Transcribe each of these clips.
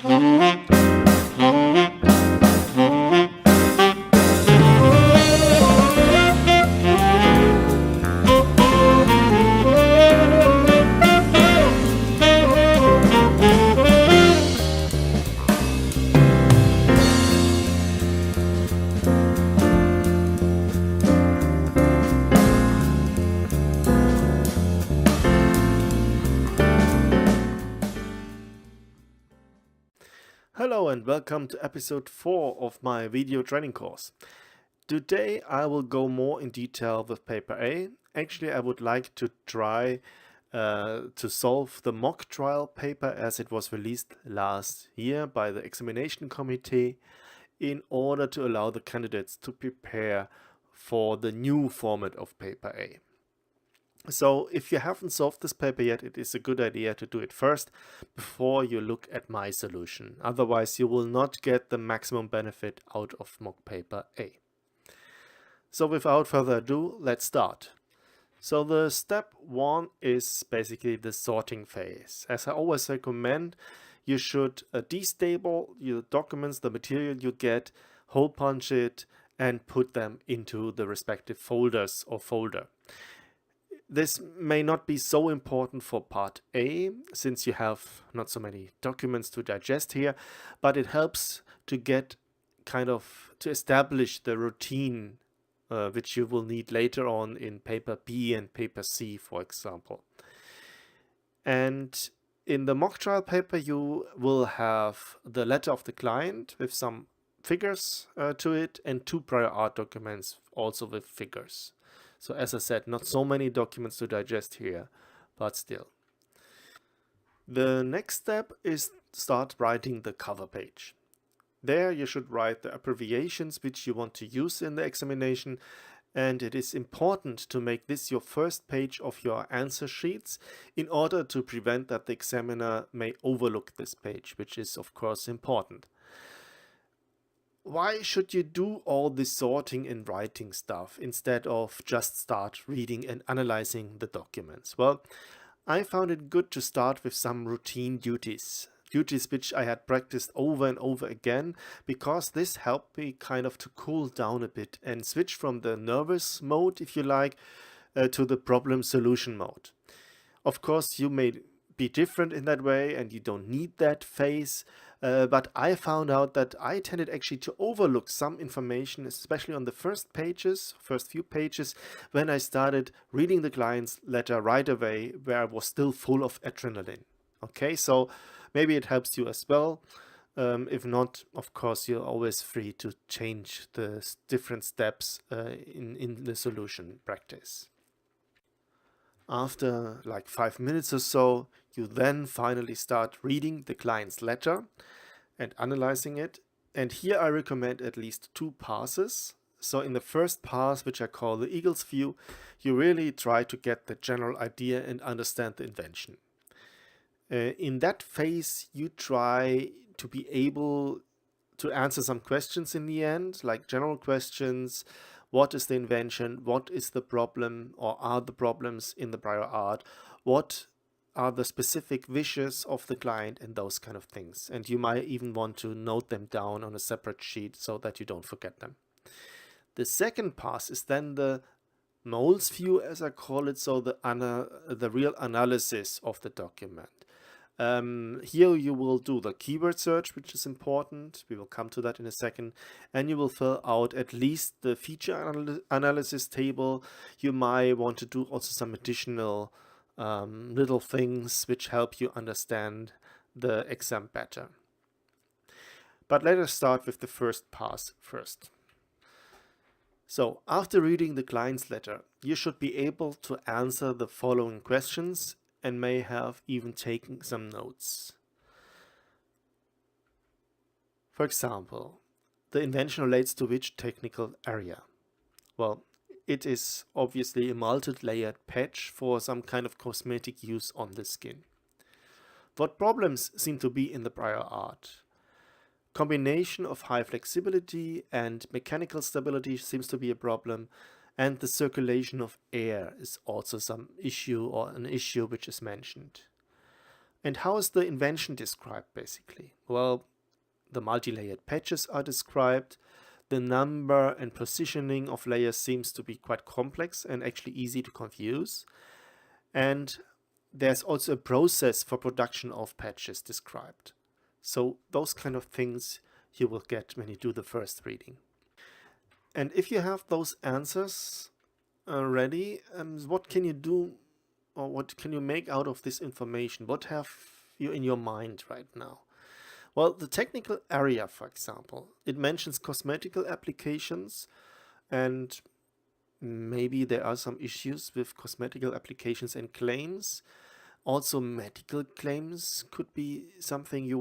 Hello and welcome to episode 4 of my video training course. Today I will go more in detail with paper A. Actually, I would like to try to solve the mock trial paper as it was released last year by the examination committee in order to allow the candidates to prepare for the new format of paper A. So if you haven't solved this paper yet, it is a good idea to do it first before you look at my solution. Otherwise, you will not get the maximum benefit out of mock paper A. So without further ado, let's start. So the step 1 is basically the sorting phase. As I always recommend, you should destable your documents, the material you get, hole punch it, and put them into the respective folders or folder. This may not be so important for part A, since you have not so many documents to digest here, but it helps to get to establish the routine which you will need later on in paper B and paper C, for example. And in the mock trial paper, you will have the letter of the client with some figures to it and 2 prior art documents also with figures. So as I said, not so many documents to digest here, but still. The next step is start writing the cover page. There you should write the abbreviations which you want to use in the examination, and it is important to make this your first page of your answer sheets in order to prevent that the examiner may overlook this page, which is of course important. Why should you do all this sorting and writing stuff instead of just start reading and analyzing the documents? Well, I found it good to start with some routine duties which I had practiced over and over again, because this helped me to cool down a bit and switch from the nervous mode, if you like, to the problem solution mode. Of course, you may be different in that way and you don't need that phase. But I found out that I tended actually to overlook some information, especially on the first few pages, when I started reading the client's letter right away, where I was still full of adrenaline. Okay, so maybe it helps you as well. If not, of course, you're always free to change the different steps in the solution practice. After like 5 minutes or so, you then finally start reading the client's letter and analyzing it. And here I recommend at least 2 passes. So in the first pass, which I call the eagle's view, you really try to get the general idea and understand the invention. In that phase, you try to be able to answer some questions in the end, like general questions. What is the invention? What is the problem, or are the problems in the prior art? What are the specific wishes of the client, and those kind of things. And you might even want to note them down on a separate sheet so that you don't forget them. The second pass is then the mole's view, as I call it, so the real analysis of the document. Here you will do the keyword search, which is important. We will come to that in a second. And you will fill out at least the feature analysis table. You might want to do also some additional little things which help you understand the exam better. But let us start with the first pass first. So after reading the client's letter, you should be able to answer the following questions and may have even taken some notes. For example, the invention relates to which technical area? Well, it is obviously a multi-layered patch for some kind of cosmetic use on the skin. What problems seem to be in the prior art? Combination of high flexibility and mechanical stability seems to be a problem, and the circulation of air is also some issue or an issue which is mentioned. And how is the invention described basically? Well, the multi-layered patches are described. The number and positioning of layers seems to be quite complex and actually easy to confuse. And there's also a process for production of patches described. So those kind of things you will get when you do the first reading. And if you have those answers ready, what can you do, or what can you make out of this information? What have you in your mind right now? Well, the technical area, for example, it mentions cosmetical applications, and maybe there are some issues with cosmetical applications and claims. Also, medical claims could be something you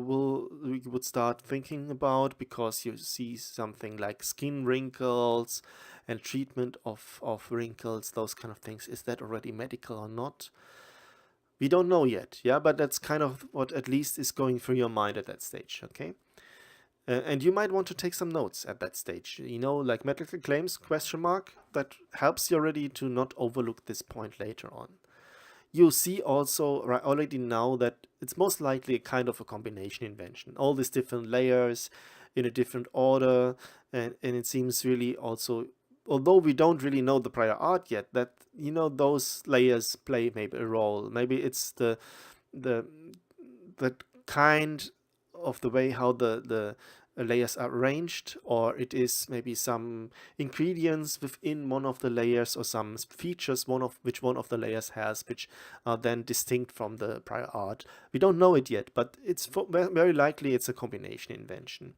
would start thinking about, because you see something like skin wrinkles and treatment of wrinkles, those kind of things. Is that already medical or not? We don't know yet, yeah, but that's kind of what at least is going through your mind at that stage, okay? And you might want to take some notes at that stage, you know, like medical claims, question mark. That helps you already to not overlook this point later on. You see also already now that it's most likely a kind of a combination invention. All these different layers in a different order, and it seems really also, although we don't really know the prior art yet, that, you know, those layers play maybe a role. Maybe it's the kind of the way how the layers are arranged, or it is maybe some ingredients within one of the layers, or some features which one of the layers has, which are then distinct from the prior art. We don't know it yet, but it's very likely it's a combination invention.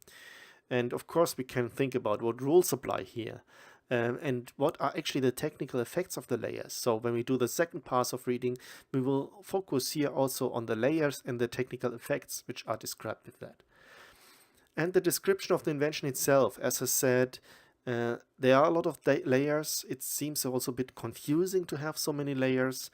And of course we can think about what rules apply here, and what are actually the technical effects of the layers. So when we do the second pass of reading, we will focus here also on the layers and the technical effects which are described with that. And the description of the invention itself, as I said, there are a lot of layers. It seems also a bit confusing to have so many layers.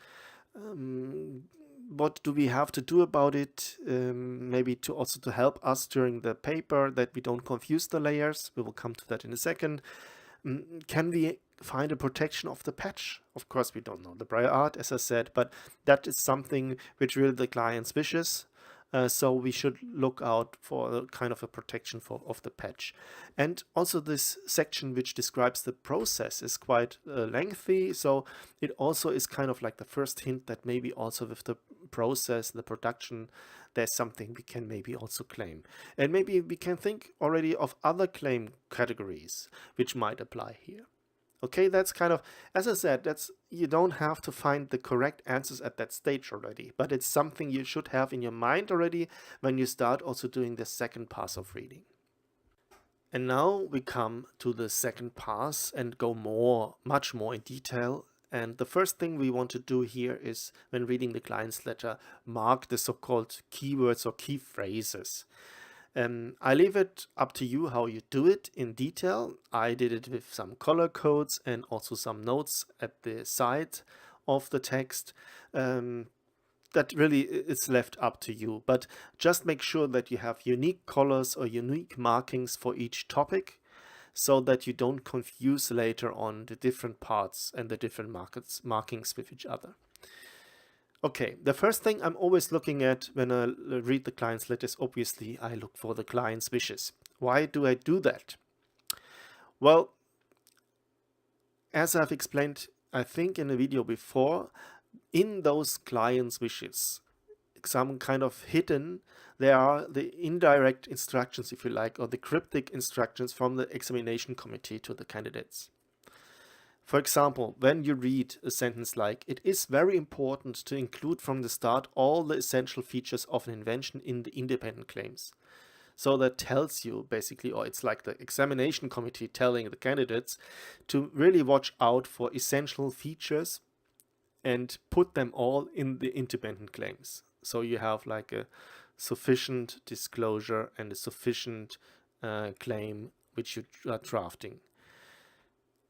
What do we have to do about it? Maybe to help us during the paper, that we don't confuse the layers. We will come to that in a second. Can we find a protection of the patch? Of course, we don't know the prior art, as I said, but that is something which really the client's wishes. So we should look out for a kind of a protection of the patch. And also this section which describes the process is quite lengthy, so it also is kind of like the first hint that maybe also with the process, the production, there's something we can maybe also claim. And maybe we can think already of other claim categories which might apply here. Okay, that's kind of, as I said, you don't have to find the correct answers at that stage already, but it's something you should have in your mind already when you start also doing the second pass of reading. And now we come to the second pass and go much more in detail. And the first thing we want to do here is, when reading the client's letter, mark the so-called keywords or key phrases. I leave it up to you how you do it in detail. I did it with some color codes and also some notes at the side of the text. That really is left up to you, but just make sure that you have unique colors or unique markings for each topic, so that you don't confuse later on the different parts and the different markings with each other. Okay, the first thing I'm always looking at when I read the client's letters, obviously I look for the client's wishes. Why do I do that? Well, as I've explained, I think in a video before, in those client's wishes, some kind of hidden, there are the indirect instructions, if you like, or the cryptic instructions from the examination committee to the candidates. For example, when you read a sentence like, "It is very important to include from the start all the essential features of an invention in the independent claims." So that tells you basically, or it's like the examination committee telling the candidates to really watch out for essential features and put them all in the independent claims. So you have like a sufficient disclosure and a sufficient claim which you are drafting.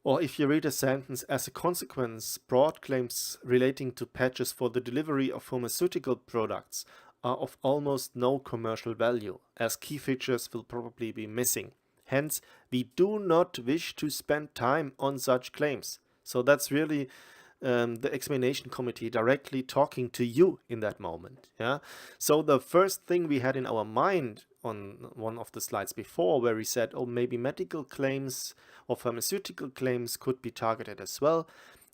Or if you read a sentence, "As a consequence, broad claims relating to patches for the delivery of pharmaceutical products are of almost no commercial value, as key features will probably be missing. Hence, we do not wish to spend time on such claims." So that's really the examination committee directly talking to you in that moment. Yeah. So the first thing we had in our mind on one of the slides before, where we said, oh, maybe medical claims or pharmaceutical claims could be targeted as well.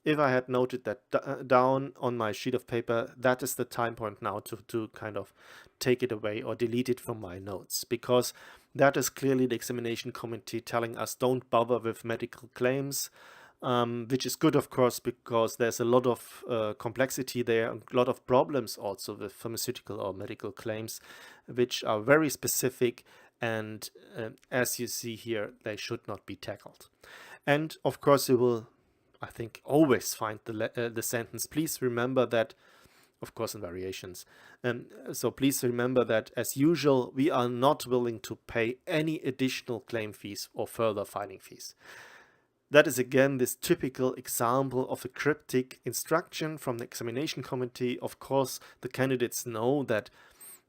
If I had noted that down on my sheet of paper, that is the time point now to kind of take it away or delete it from my notes, because that is clearly the examination committee telling us don't bother with medical claims, which is good, of course, because there's a lot of complexity there, a lot of problems also with pharmaceutical or medical claims, which are very specific, and as you see here, they should not be tackled. And of course, you will, I think, always find the sentence, please remember that, of course, in variations. So please remember that, as usual, we are not willing to pay any additional claim fees or further filing fees. That is again this typical example of a cryptic instruction from the examination committee. Of course, the candidates know that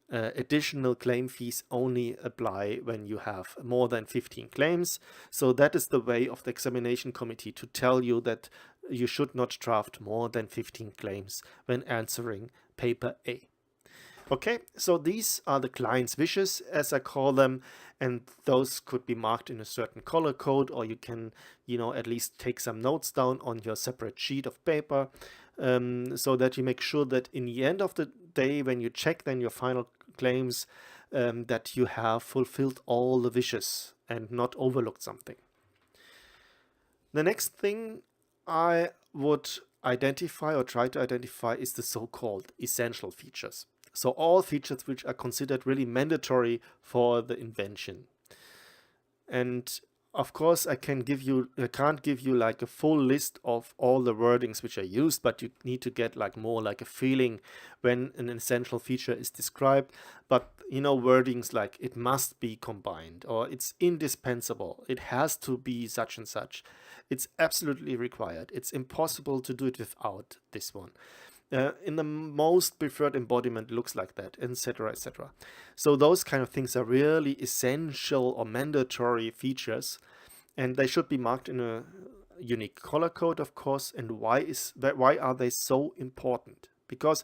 additional claim fees only apply when you have more than 15 claims. So that is the way of the examination committee to tell you that you should not draft more than 15 claims when answering paper A. Okay, so these are the client's wishes, as I call them, and those could be marked in a certain color code, or you can, at least take some notes down on your separate sheet of paper, so that you make sure that in the end of the day, when you check then your final claims, that you have fulfilled all the wishes and not overlooked something. The next thing I would identify or try to identify is the so-called essential features. So all features which are considered really mandatory for the invention. And of course, I can't give you like a full list of all the wordings which are used, but you need to get more like a feeling when an essential feature is described. But wordings like it must be combined, or it's indispensable, it has to be such and such, it's absolutely required, it's impossible to do it without this one. In the most preferred embodiment looks like that, etc., etc. So those kind of things are really essential or mandatory features, and they should be marked in a unique color code, of course. And why are they so important? Because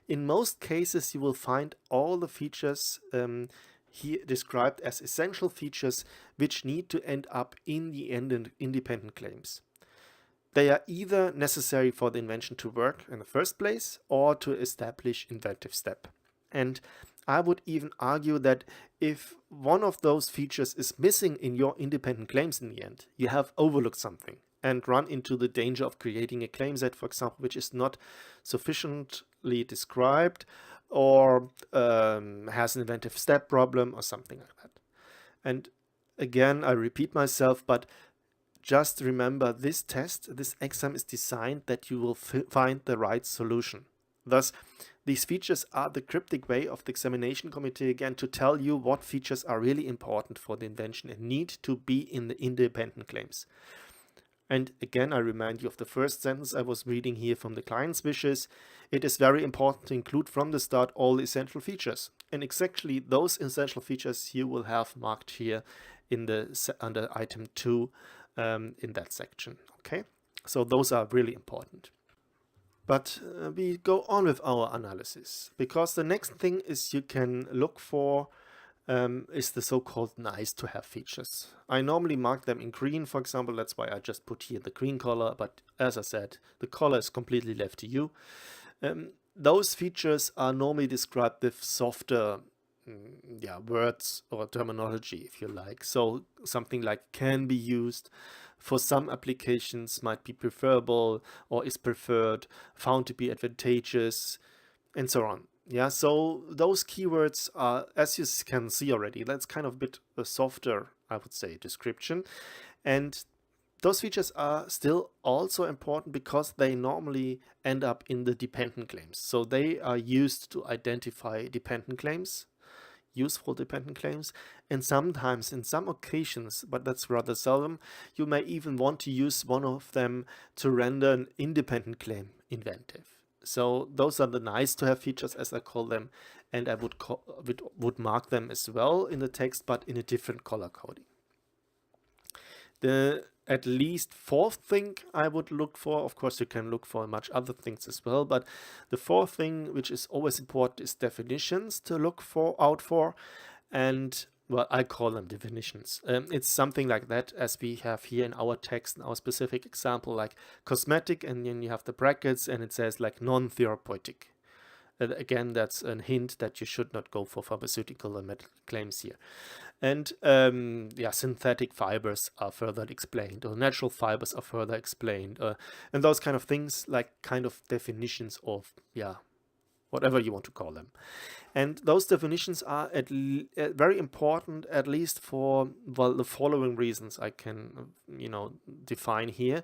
in most cases you will find all the features here described as essential features which need to end up in the end in independent claims. They are either necessary for the invention to work in the first place or to establish inventive step. And I would even argue that if one of those features is missing in your independent claims in the end, you have overlooked something and run into the danger of creating a claim set, for example, which is not sufficiently described or has an inventive step problem or something like that. And again, I repeat myself, but just remember, this exam is designed that you will find the right solution. Thus, these features are the cryptic way of the examination committee again to tell you what features are really important for the invention and need to be in the independent claims. And again, I remind you of the first sentence I was reading here from the client's wishes. It is very important to include from the start all the essential features. And exactly those essential features you will have marked here in under item 2 in that section. Okay, so those are really important. But we go on with our analysis, because the next thing is you can look for is the so-called nice to have features. I normally mark them in green, for example. That's why I just put here the green color, but as I said, the color is completely left to you. Those features are normally described with softer words or terminology, if you like. So something like can be used, for some applications might be preferable or is preferred, found to be advantageous, and so on. Yeah, so those keywords are, as you can see already, that's kind of a bit a softer, I would say, description. And those features are still also important because they normally end up in the dependent claims. So they are used to identify dependent claims, useful dependent claims, and sometimes in some occasions, but that's rather seldom, you may even want to use one of them to render an independent claim inventive. So those are the nice to have features, as I call them, and I would mark them as well in the text, but in a different color coding. The at least fourth thing I would look for, of course you can look for much other things as well, but the fourth thing which is always important is definitions to look out for. And well, I call them definitions. It's something like that as we have here in our text, in our specific example, like cosmetic, and then you have the brackets and it says like non-therapeutic. Again, that's a hint that you should not go for pharmaceutical and medical claims here. And yeah, synthetic fibers are further explained, or natural fibers are further explained, and those kind of things, like kind of definitions of, yeah, whatever you want to call them. And those definitions are very important, at least for, well, the following reasons I can, define here.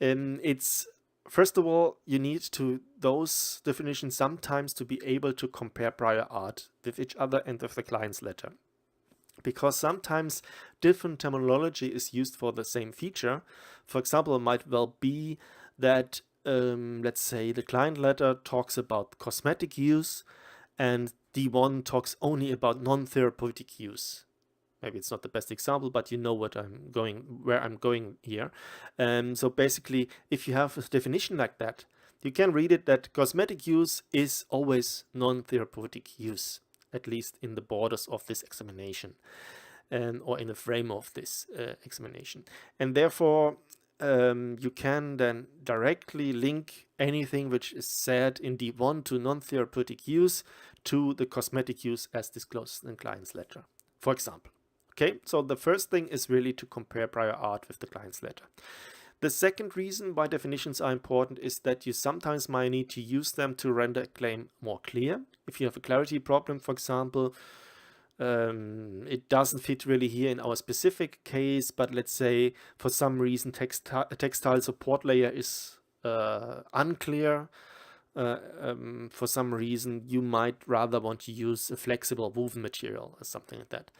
It's, first of all, you need to, those definitions sometimes to be able to compare prior art with each other and with the client's letter. Because sometimes different terminology is used for the same feature. For example, it might well be that, let's say, the client letter talks about cosmetic use and D1 talks only about non-therapeutic use. Maybe it's not the best example, but you know where I'm going here. So basically, if you have a definition like that, you can read it that cosmetic use is always non-therapeutic use, at least in the borders of this examination, or in the frame of this examination. And therefore, you can then directly link anything which is said in D1 to non-therapeutic use to the cosmetic use as disclosed in the client's letter, for example. Okay, so the first thing is really to compare prior art with the client's letter. The second reason why definitions are important is that you sometimes might need to use them to render a claim more clear. If you have a clarity problem, for example, it doesn't fit really here in our specific case, but let's say for some reason textile support layer is unclear. For some reason you might rather want to use a flexible woven material or something like that.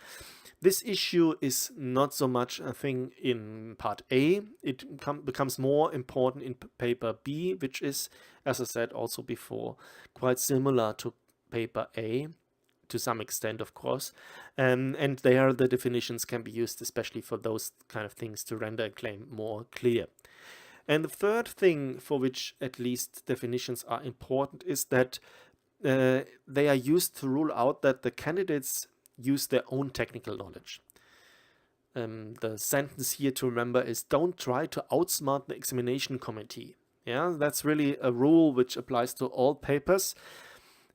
This issue is not so much a thing in part A. It becomes more important in paper B, which is, as I said also before, quite similar to paper A to some extent, of course. And there the definitions can be used especially for those kind of things to render a claim more clear. And the third thing for which at least definitions are important is that they are used to rule out that the candidates use their own technical knowledge. The sentence here to remember is, don't try to outsmart the examination committee. Yeah, that's really a rule which applies to all papers.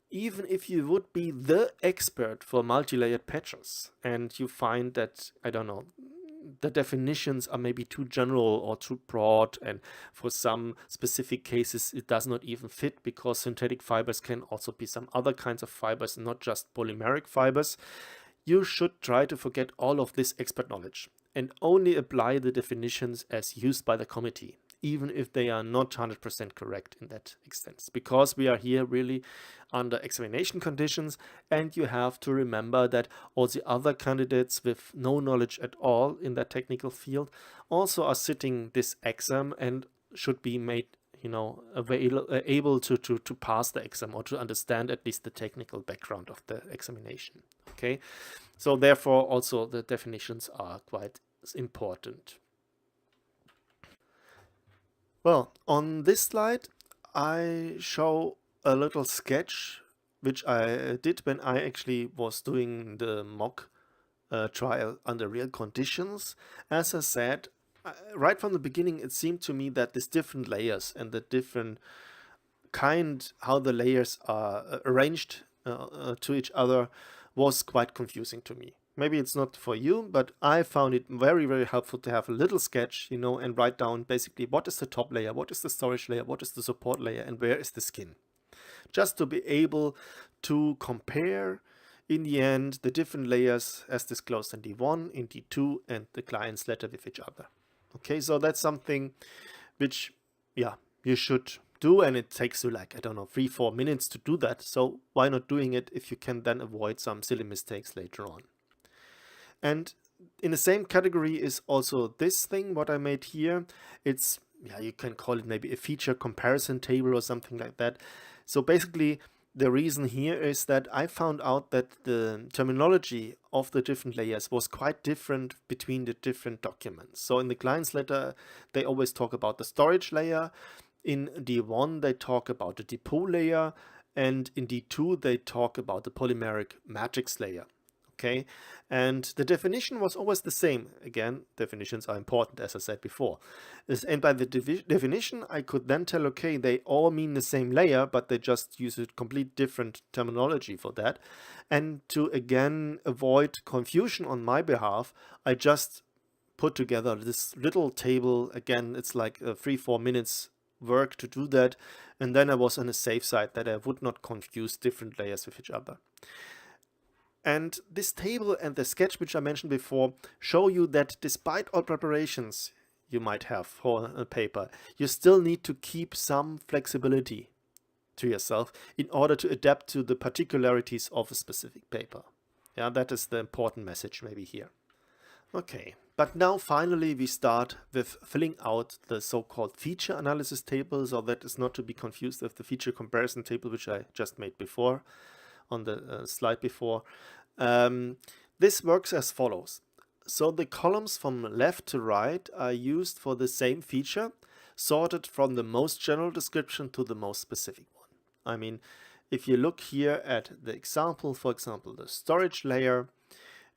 Even if you would be the expert for multi-layered patches and you find that, I don't know, the definitions are maybe too general or too broad, and for some specific cases it does not even fit, because synthetic fibers can also be some other kinds of fibers, not just polymeric fibers, you should try to forget all of this expert knowledge and only apply the definitions as used by the committee, even if they are not 100% correct in that extent, because we are here really under examination conditions, and you have to remember that all the other candidates with no knowledge at all in that technical field also are sitting this exam and should be made, able to pass the exam, or to understand at least the technical background of the examination. Okay, so therefore also the definitions are quite important. Well, on this slide, I show a little sketch which I did when I actually was doing the mock trial under real conditions. As I said, right from the beginning, it seemed to me that these different layers and the different how the layers are arranged to each other was quite confusing to me. Maybe it's not for you, but I found it very, very helpful to have a little sketch, and write down basically what is the top layer, what is the storage layer, what is the support layer, and where is the skin. Just to be able to compare, in the end, the different layers as disclosed in D1, in D2, and the client's letter with each other. Okay, so that's something which, yeah, you should do, and it takes you 3-4 minutes to do that. So why not doing it if you can then avoid some silly mistakes later on? And in the same category is also this thing, what I made here. It's, you can call it maybe a feature comparison table or something like that. So basically, the reason here is that I found out that the terminology of the different layers was quite different between the different documents. So in the client's letter, they always talk about the storage layer. In D1, they talk about the depot layer. And in D2, they talk about the polymeric matrix layer. Okay, and the definition was always the same. Again, definitions are important, as I said before. And by the definition, I could then tell, okay, they all mean the same layer, but they just use a complete different terminology for that. And to, again, avoid confusion on my behalf, I just put together this little table. Again, it's like 3-4 minutes work to do that. And then I was on a safe side that I would not confuse different layers with each other. And this table and the sketch which I mentioned before show you that despite all preparations you might have for a paper, you still need to keep some flexibility to yourself in order to adapt to the particularities of a specific paper. Yeah, that is the important message maybe here. Okay, but now finally we start with filling out the so-called feature analysis table. So that is not to be confused with the feature comparison table which I just made before on the slide before. This works as follows. So the columns from left to right are used for the same feature, sorted from the most general description to the most specific one. I mean, if you look here at the example, for example, the storage layer,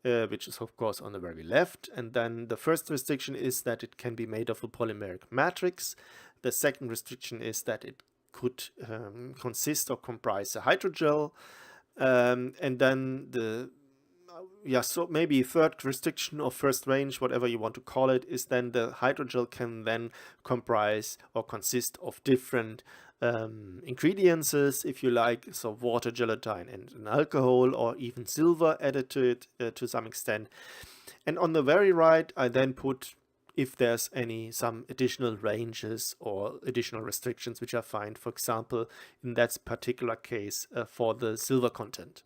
which is of course on the very left, and then the first restriction is that it can be made of a polymeric matrix. The second restriction is that it could consist or comprise a hydrogel. And then so maybe third restriction or first range, whatever you want to call it, is then the hydrogel can then comprise or consist of different ingredients, if you like, so water, gelatin, and an alcohol, or even silver added to it to some extent. And on the very right, I then put if there's some additional ranges or additional restrictions which I find, for example, in that particular case for the silver content.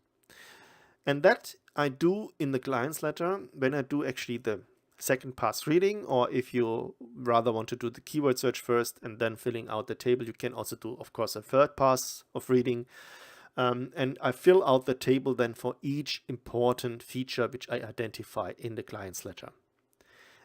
And that I do in the client's letter when I do actually the second pass reading, or if you rather want to do the keyword search first and then filling out the table, you can also do, of course, a third pass of reading. And I fill out the table then for each important feature which I identify in the client's letter.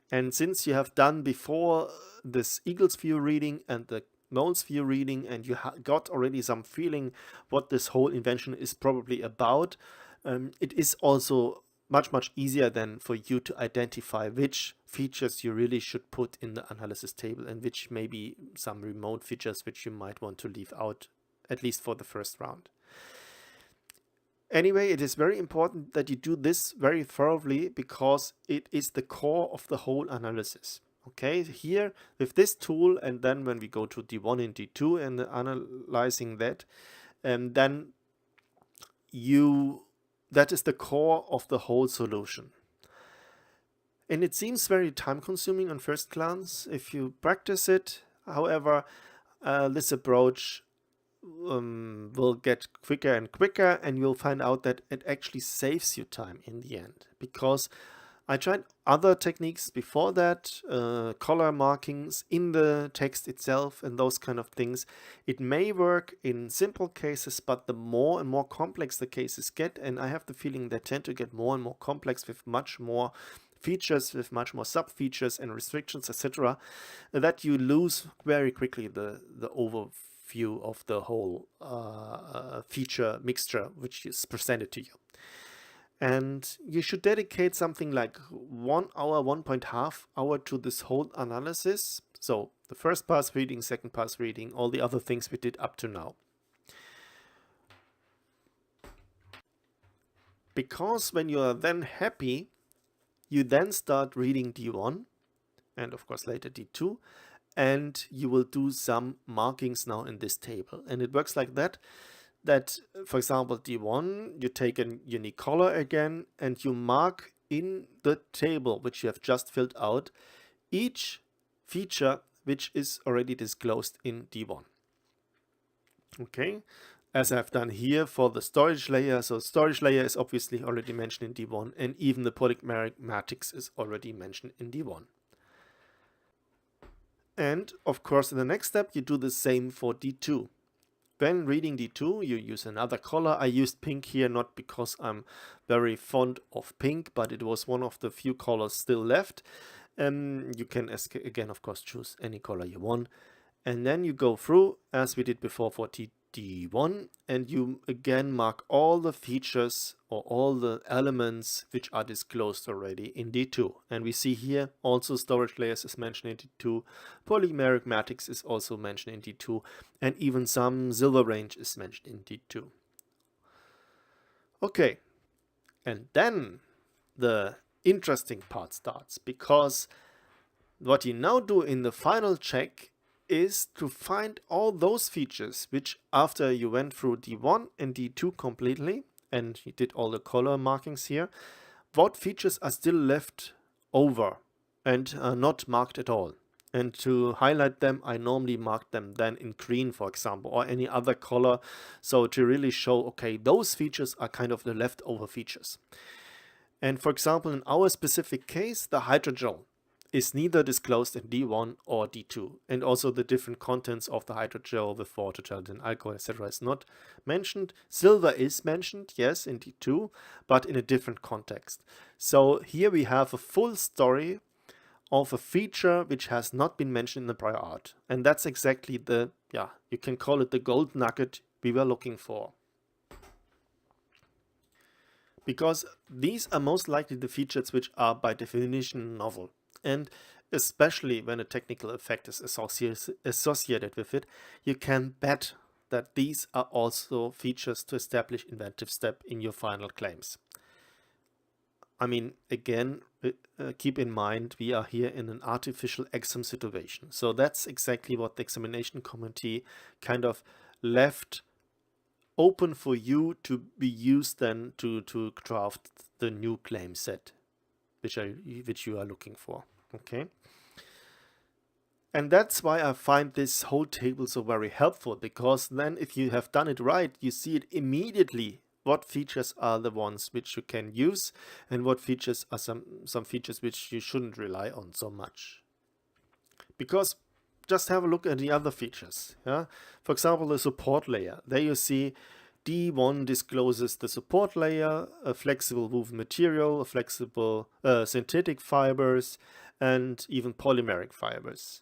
And since you have done before this Eagle's view reading and the Mole's view reading, and you got already some feeling what this whole invention is probably about, it is also much easier then for you to identify which features you really should put in the analysis table and which maybe some remote features which you might want to leave out, at least for the first round. Anyway, it is very important that you do this very thoroughly because it is the core of the whole analysis. Okay, here with this tool, and then when we go to D1 and D2 and analyzing that, then that is the core of the whole solution. And it seems very time consuming on first glance if you practice it. However, this approach will get quicker and quicker, and you'll find out that it actually saves you time in the end, because I tried other techniques before that, color markings in the text itself and those kind of things. It may work in simple cases, but the more and more complex the cases get, and I have the feeling they tend to get more and more complex with much more features, with much more sub-features and restrictions, etc., that you lose very quickly the overview of the whole feature mixture which is presented to you. And you should dedicate something like 1 hour, 1.5 hour to this whole analysis. So the first pass reading, second pass reading, all the other things we did up to now. Because when you are then happy, you then start reading D1 and of course later D2, and you will do some markings now in this table. And it works like that, for example, D1, you take a unique color again and you mark in the table which you have just filled out each feature which is already disclosed in D1. Okay, as I've done here for the storage layer. So storage layer is obviously already mentioned in D1, and even the polymeric matrix is already mentioned in D1. And of course, in the next step, you do the same for D2. when reading D2, you use another color. I used pink here, not because I'm very fond of pink, but it was one of the few colors still left. You can, again, of course, choose any color you want. And then you go through, as we did before for D1, and you again mark all the features or all the elements which are disclosed already in D2. And we see here also storage layers is mentioned in D2, polymeric matrix is also mentioned in D2, and even some silver range is mentioned in D2. Okay, and then the interesting part starts, because what you now do in the final check is to find all those features which, after you went through D1 and D2 completely and you did all the color markings here, what features are still left over and are not marked at all. And to highlight them, I normally mark them then in green, for example, or any other color, so to really show, okay, those features are kind of the leftover features. And for example, in our specific case, the hydrogel is neither disclosed in D1 or D2, and also the different contents of the hydrogel with water, gelatin, alcohol, etc. is not mentioned. Silver is mentioned, yes, in D2, but in a different context. So here we have a full story of a feature which has not been mentioned in the prior art, and that's exactly the, you can call it the gold nugget we were looking for. Because these are most likely the features which are by definition novel. And especially when a technical effect is associated with it, you can bet that these are also features to establish inventive step in your final claims. I mean, again, keep in mind, we are here in an artificial exam situation. So that's exactly what the examination committee kind of left open for you to be used then to craft the new claim set which you are looking for. Okay, and that's why I find this whole table so very helpful, because then if you have done it right, you see it immediately what features are the ones which you can use and what features are some features which you shouldn't rely on so much. Because just have a look at the other features. For example, the support layer. There you see D1 discloses the support layer, a flexible woven material, a flexible synthetic fibers, and even polymeric fibers.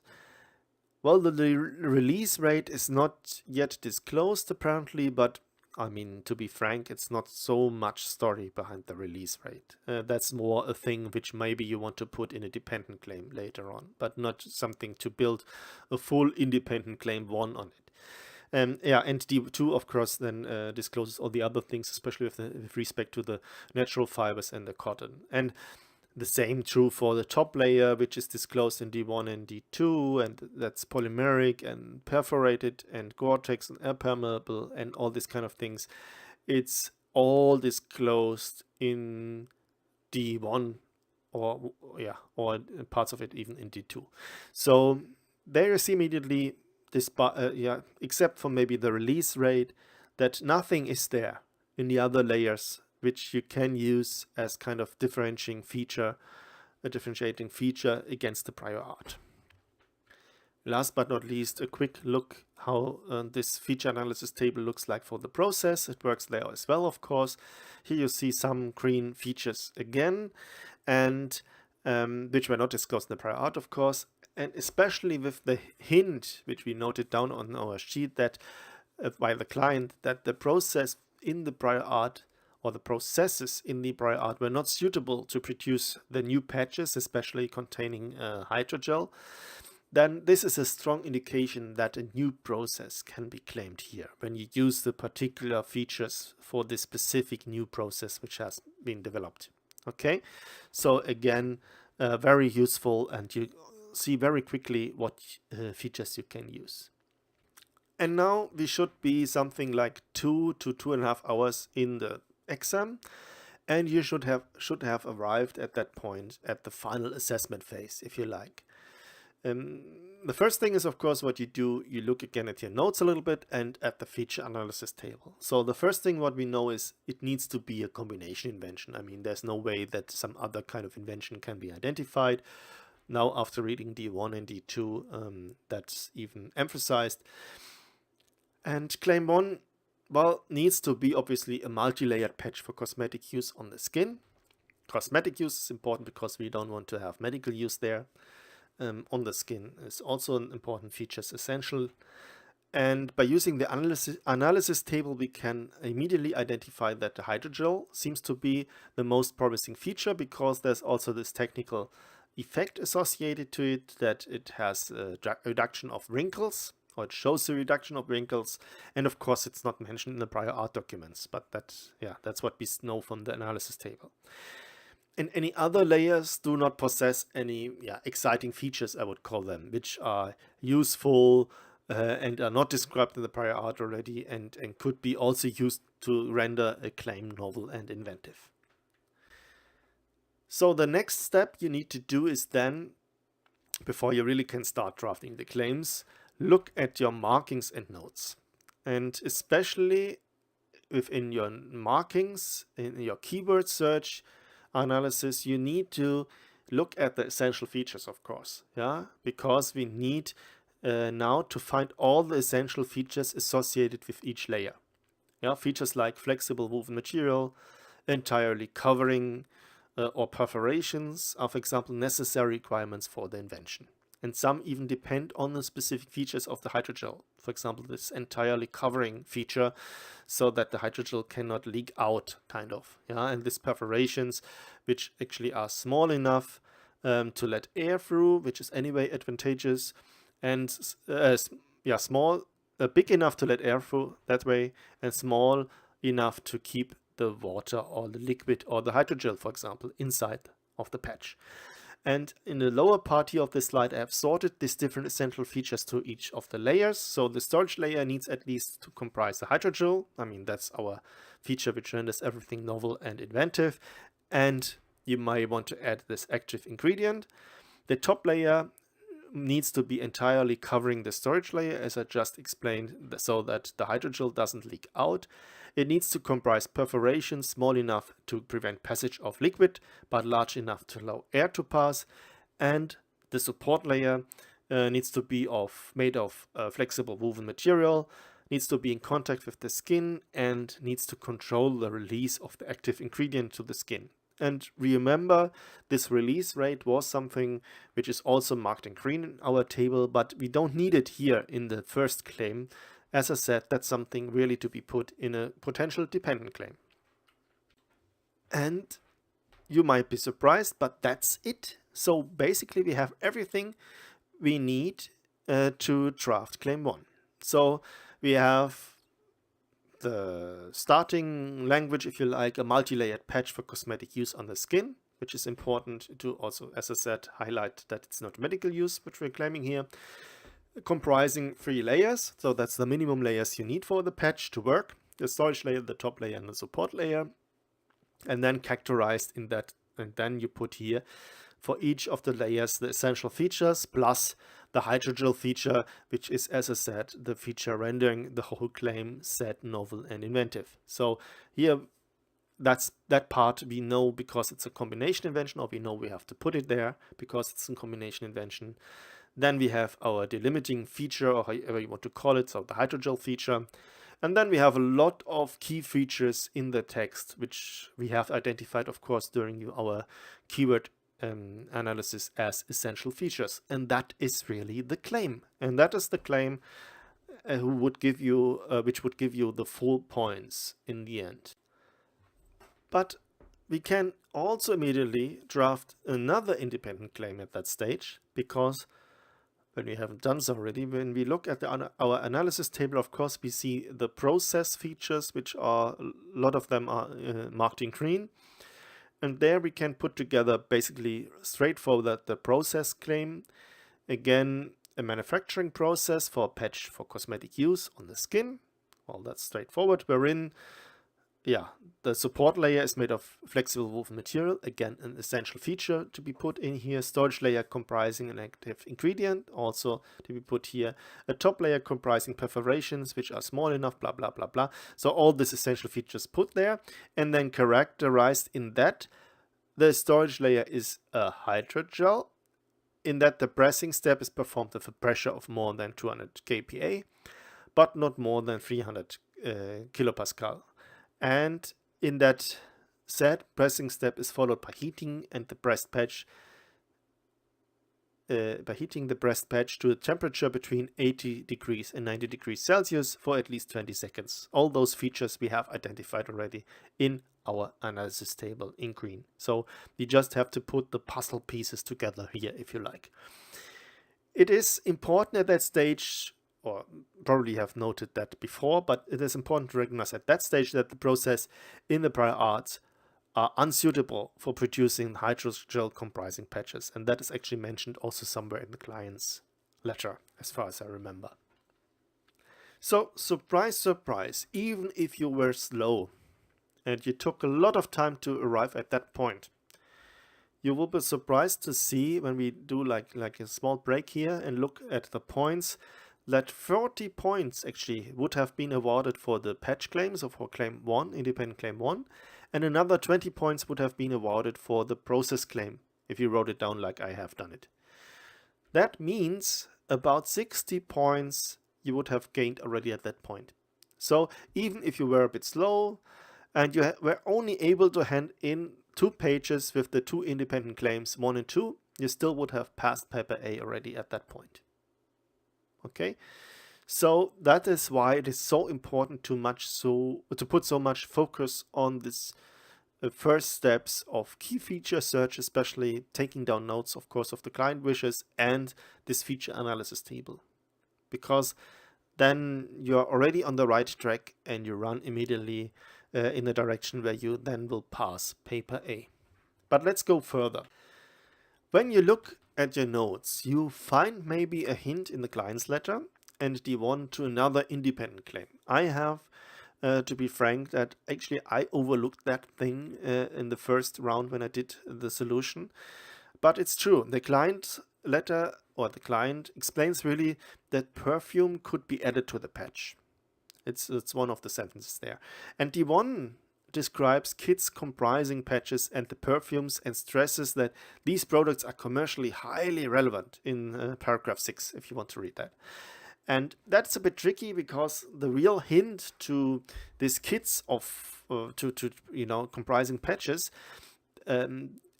Well, the release rate is not yet disclosed apparently, but I mean, to be frank, it's not so much story behind the release rate. That's more a thing which maybe you want to put in a dependent claim later on, but not something to build a full independent claim 1 on it. And D2, of course, then discloses all the other things, especially with respect to the natural fibers and the cotton. And the same true for the top layer, which is disclosed in D1 and D2, and that's polymeric and perforated and Gore-Tex and air permeable and all these kind of things. It's all disclosed in D1 or parts of it even in D2. So there you see immediately this, except for maybe the release rate, that nothing is there in the other layers which you can use as kind of differentiating feature against the prior art. Last but not least, a quick look how this feature analysis table looks like for the process. It works there as well, of course. Here you see some green features again, and which were not discussed in the prior art, of course, and especially with the hint, which we noted down on our sheet, that by the client, that the process in the prior art or the processes in the prior art were not suitable to produce the new patches, especially containing hydrogel, then this is a strong indication that a new process can be claimed here when you use the particular features for this specific new process which has been developed. Okay, so again, very useful, and you see very quickly what features you can use. And now we should be something like 2 to 2.5 hours in the exam, and you should have arrived at that point at the final assessment phase, if you like. The first thing is, of course, what you do, you look again at your notes a little bit and at the feature analysis table. So the first thing what we know is it needs to be a combination invention. I mean, there's no way that some other kind of invention can be identified. Now, after reading D1 and D2, that's even emphasized. And claim 1, well, needs to be obviously a multi-layered patch for cosmetic use on the skin. Cosmetic use is important because we don't want to have medical use there. On the skin is also an important feature, is essential. And by using the analysis table, we can immediately identify that the hydrogel seems to be the most promising feature, because there's also this technical effect associated to it, that it has a reduction of wrinkles, or it shows a reduction of wrinkles. And of course, it's not mentioned in the prior art documents, but that's what we know from the analysis table. And any other layers do not possess any exciting features, I would call them, which are useful and are not described in the prior art already, and could be also used to render a claim novel and inventive. So the next step you need to do is then, before you really can start drafting the claims, look at your markings and notes. And especially within your markings, in your keyword search analysis, you need to look at the essential features, of course, because we need now to find all the essential features associated with each layer. Features like flexible woven material, entirely covering, or perforations are, for example, necessary requirements for the invention. And some even depend on the specific features of the hydrogel. For example, this entirely covering feature, so that the hydrogel cannot leak out, kind of. And these perforations, which actually are small enough to let air through, which is anyway advantageous, and big enough to let air through that way, and small enough to keep the water or the liquid or the hydrogel, for example, inside of the patch. And in the lower part here of this slide, I have sorted these different essential features to each of the layers. So the storage layer needs at least to comprise the hydrogel. I mean, that's our feature which renders everything novel and inventive. And you might want to add this active ingredient. The top layer needs to be entirely covering the storage layer, as I just explained, so that the hydrogel doesn't leak out. It needs to comprise perforations small enough to prevent passage of liquid, but large enough to allow air to pass. And the support layer needs to be made of flexible woven material, needs to be in contact with the skin, and needs to control the release of the active ingredient to the skin. And remember, this release rate was something which is also marked in green in our table, but we don't need it here in the first claim. As I said, that's something really to be put in a potential dependent claim. And you might be surprised, but that's it. So basically we have everything we need to draft claim 1. So we have the starting language, if you like, a multi-layered patch for cosmetic use on the skin, which is important to also, as I said, highlight that it's not medical use, which we're claiming here, comprising 3 layers. So that's the minimum layers you need for the patch to work: the storage layer, the top layer, and the support layer. And then characterized in that, and then you put here for each of the layers the essential features plus the hydrogel feature, which is, as I said, the feature rendering the whole claim sad, novel, and inventive. So here, that's that part we know because it's a combination invention, or we know we have to put it there because it's a combination invention. Then we have our delimiting feature, or however you want to call it, so the hydrogel feature. And then we have a lot of key features in the text, which we have identified, of course, during our keyword analysis as essential features. And that is really the claim. And that is the claim which would give you the full points in the end. But we can also immediately draft another independent claim at that stage, because when we haven't done so already, when we look at our analysis table, of course, we see the process features, which are, a lot of them are marked in green. And there we can put together basically straightforward the process claim. Again, a manufacturing process for a patch for cosmetic use on the skin. Well, that's straightforward. Wherein, the support layer is made of flexible woven material. Again, an essential feature to be put in here. Storage layer comprising an active ingredient, also to be put here. A top layer comprising perforations, which are small enough, blah, blah, blah, blah. So all these essential features put there. And then characterized in that, the storage layer is a hydrogel, in that the pressing step is performed with a pressure of more than 200 kPa. but not more than 300 kilopascal. And in that said pressing step is followed by heating and the breast patch to a temperature between 80 degrees and 90 degrees Celsius for at least 20 seconds. All those features we have identified already in our analysis table in green. So we just have to put the puzzle pieces together here, if you like. It is important at that stage, or probably have noted that before, but it is important to recognize at that stage that the process in the prior art are unsuitable for producing hydrogel comprising patches. And that is actually mentioned also somewhere in the client's letter, as far as I remember. So, surprise, surprise, even if you were slow and you took a lot of time to arrive at that point, you will be surprised to see when we do like a small break here and look at the points, that 40 points actually would have been awarded for the patch claims, or for claim 1, independent claim 1, and another 20 points would have been awarded for the process claim, if you wrote it down like I have done it. That means about 60 points you would have gained already at that point. So even if you were a bit slow and you were only able to hand in 2 pages with the 2 independent claims 1 and 2, you still would have passed paper A already at that point. Okay, so that is why it is so important to put so much focus on this first steps of key feature search, especially taking down notes, of course, of the client wishes and this feature analysis table, because then you're already on the right track and you run immediately in the direction where you then will pass paper A. But let's go further. When you look at your notes, you find maybe a hint in the client's letter and the one to another independent claim. I have to be frank that actually I overlooked that thing in the first round when I did the solution. But it's true, the client letter or the client explains really that perfume could be added to the patch. It's one of the sentences there. And the one describes kits comprising patches and the perfumes and stresses that these products are commercially highly relevant in paragraph 6, if you want to read that. And that's a bit tricky because the real hint to these kits of comprising patches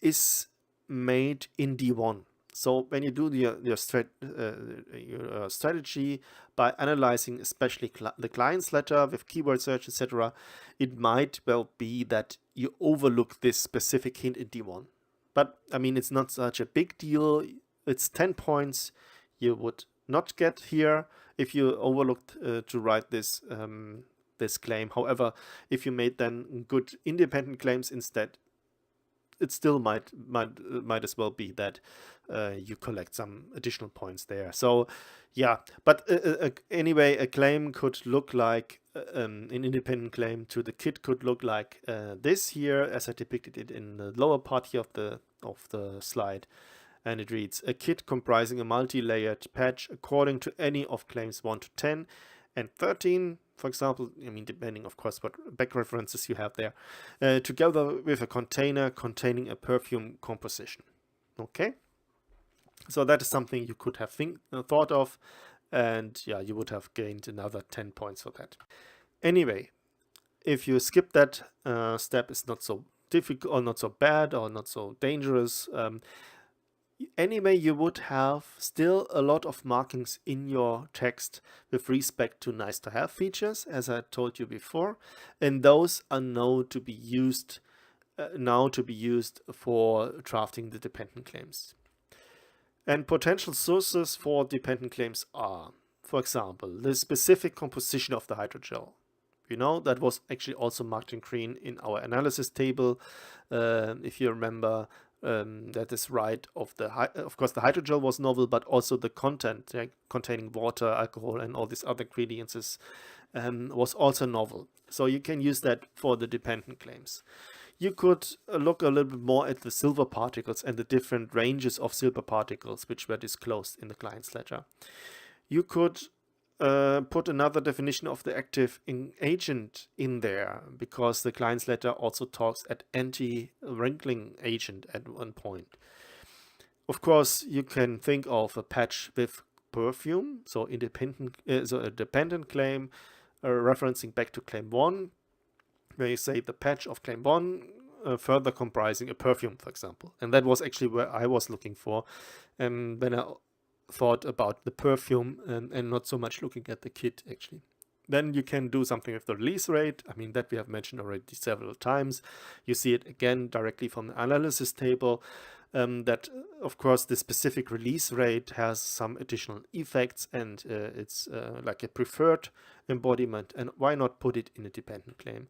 is made in D1. So when you do your strategy by analyzing especially the client's letter with keyword search, etc., it might well be that you overlook this specific hint in D1. But I mean, it's not such a big deal. It's 10 points you would not get here if you overlooked to write this this claim. However, if you made then good independent claims instead, it still might as well be that you collect some additional points there. So yeah, but anyway, a claim could look like an independent claim to the kit could look like this here, as I depicted it in the lower part here of the slide. And it reads, a kit comprising a multi-layered patch according to any of claims 1 to 10 and 13, for example, I mean, depending, of course, what back references you have there, together with a container containing a perfume composition. Okay? So that is something you could have thought of, and yeah, you would have gained another 10 points for that. Anyway, if you skip that step, it's not so difficult, or not so bad, or not so dangerous. Anyway, you would have still a lot of markings in your text with respect to nice to have features, as I told you before, and those are now to be used for drafting the dependent claims. And potential sources for dependent claims are, for example, the specific composition of the hydrogel. You know, that was actually also marked in green in our analysis table, if you remember. That is right. Of course, the hydrogel was novel, but also the content containing water, alcohol, and all these other ingredients was also novel. So you can use that for the dependent claims. You could look a little bit more at the silver particles and the different ranges of silver particles which were disclosed in the client's letter. You could put another definition of the active agent in there, because the client's letter also talks at anti-wrinkling agent at one point. Of course, you can think of a patch with perfume, so independent, so a dependent claim referencing back to claim 1, where you say the patch of claim 1 further comprising a perfume, for example. And that was actually where I was looking for when I thought about the perfume and not so much looking at the kit actually. Then you can do something with the release rate. I mean, that we have mentioned already several times. You see it again directly from the analysis table. That, of course, the specific release rate has some additional effects, and it's like a preferred embodiment. And why not put it in a dependent claim?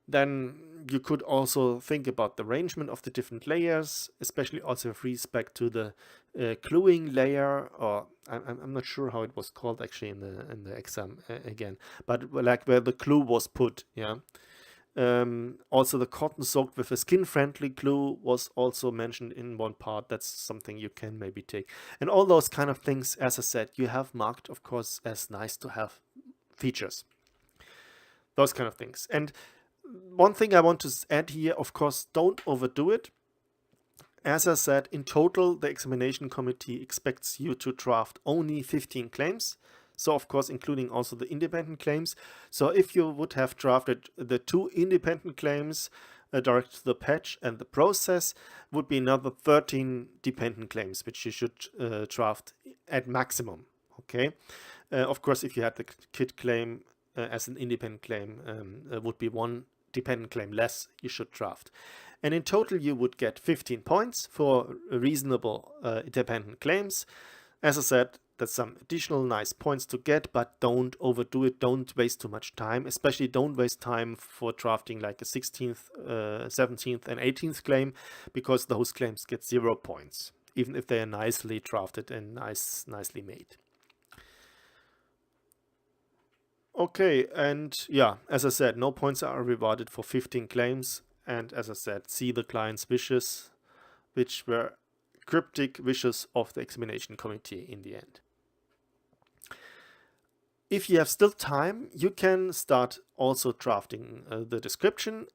Then you could also think about the arrangement of the different layers, especially also with respect to the cluing layer, or I'm not sure how it was called actually in the exam again, but like where the clue was put, yeah. Also the cotton soaked with a skin-friendly glue was also mentioned in one part. That's something you can maybe take. And all those kind of things, as I said, you have marked, of course, as nice to have features. Those kind of things. And one thing I want to add here, of course, don't overdo it. As I said, in total, the examination committee expects you to draft only 15 claims. So, of course, including also the independent claims. So if you would have drafted the 2 independent claims direct to the patch and the process, would be another 13 dependent claims, which you should draft at maximum. Okay. Of course, if you had the kit claim as an independent claim, would be 1 dependent claim less you should draft. And in total, you would get 15 points for reasonable dependent claims. As I said, that's some additional nice points to get, but don't overdo it. Don't waste too much time. Especially don't waste time for drafting like a 16th, 17th, and 18th claim, because those claims get 0 points, even if they are nicely drafted and nicely made. Okay, and yeah, as I said, no points are rewarded for 15 claims. And as I said, see the client's wishes, which were cryptic wishes of the examination committee in the end. If you have still time, you can start also drafting the description.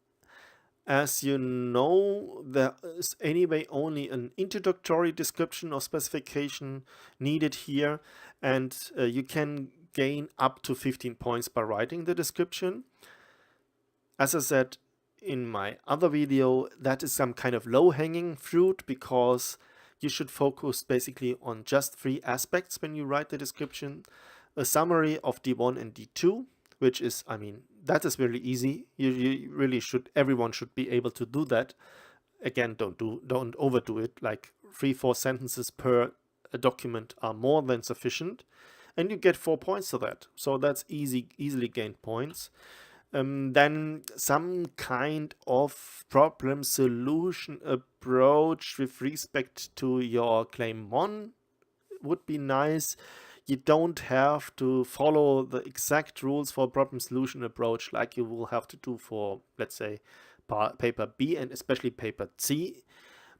As you know, there is anyway only an introductory description or specification needed here, and you can gain up to 15 points by writing the description. As I said in my other video, that is some kind of low-hanging fruit, because you should focus basically on just 3 aspects when you write the description. A summary of D1 and D2, which is, I mean, that is really easy. You really should, everyone should be able to do that. Again, don't overdo it. Like 3-4 sentences per document are more than sufficient, and you get 4 points for that. So that's easily gained points. Then some kind of problem solution approach with respect to your claim 1 would be nice. You don't have to follow the exact rules for problem solution approach like you will have to do for, let's say, paper B and especially paper C,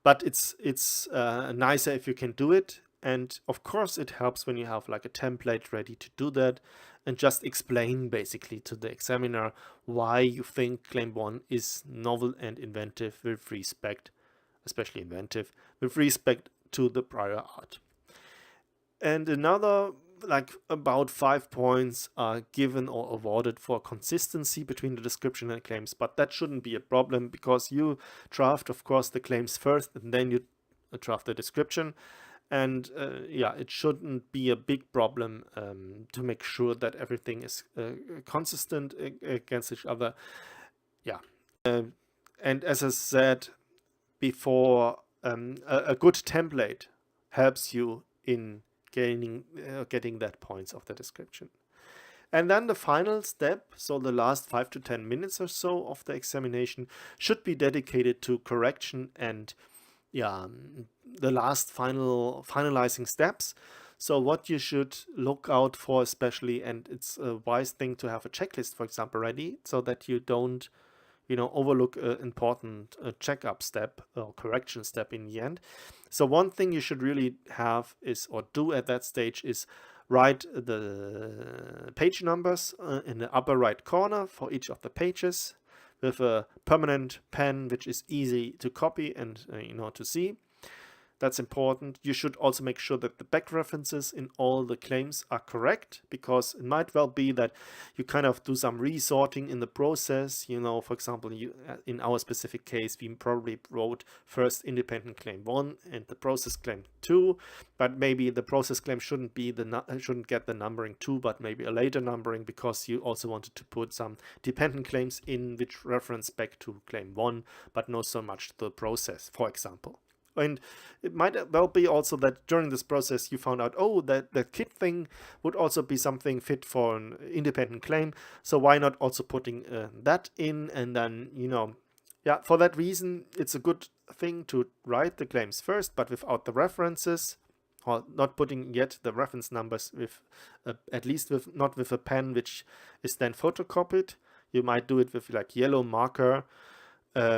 but it's nicer if you can do it. And of course it helps when you have like a template ready to do that, and just explain basically to the examiner why you think claim 1 is novel and inventive with respect, especially inventive, with respect to the prior art. And another, like about 5 points are given or awarded for consistency between the description and claims, but that shouldn't be a problem, because you draft, of course, the claims first and then you draft the description. And yeah, it shouldn't be a big problem to make sure that everything is consistent against each other. Yeah. And as I said before, a good template helps you in getting that points of the description. And then the final step, so the last 5 to 10 minutes or so of the examination, should be dedicated to correction and the last finalizing steps. So what you should look out for especially, and it's a wise thing to have a checklist, for example, ready, so that you don't overlook an important checkup step or correction step in the end. So one thing you should really have is, or do at that stage, is write the page numbers in the upper right corner for each of the pages with a permanent pen, which is easy to copy and to see. That's important. You should also make sure that the back references in all the claims are correct, because it might well be that you kind of do some resorting in the process. For example, in our specific case, we probably wrote first independent claim 1 and the process claim 2, but maybe the process claim shouldn't get the numbering 2, but maybe a later numbering, because you also wanted to put some dependent claims in which reference back to claim 1, but not so much the process, for example. And it might well be also that during this process you found out, oh, that the kit thing would also be something fit for an independent claim. So why not also putting that in? And then, yeah, for that reason, it's a good thing to write the claims first, but without the references, or not putting yet the reference numbers with, at least not with a pen which is then photocopied. You might do it with like yellow marker,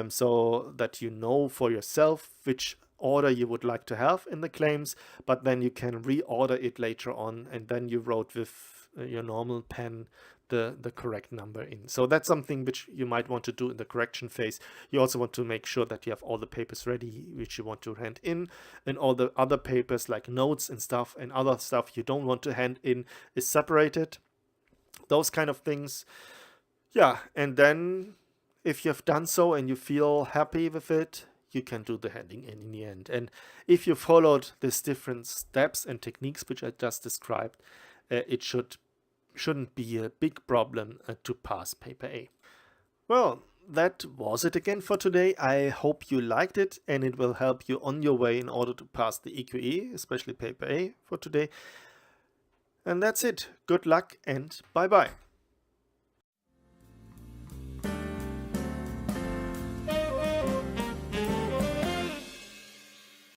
so that you know for yourself which order you would like to have in the claims, but then you can reorder it later on, and then you wrote with your normal pen the correct number in. So that's something which you might want to do in the correction phase. You also want to make sure that you have all the papers ready which you want to hand in, and all the other papers like notes and stuff and other stuff you don't want to hand in is separated. Those kind of things. Yeah, and then if you have done so and you feel happy with it, you can do the handing in the end. And if you followed these different steps and techniques which I just described, it shouldn't be a big problem to pass paper A. Well, that was it again for today. I hope you liked it and it will help you on your way in order to pass the EQE, especially paper A for today. And that's it. Good luck and bye-bye.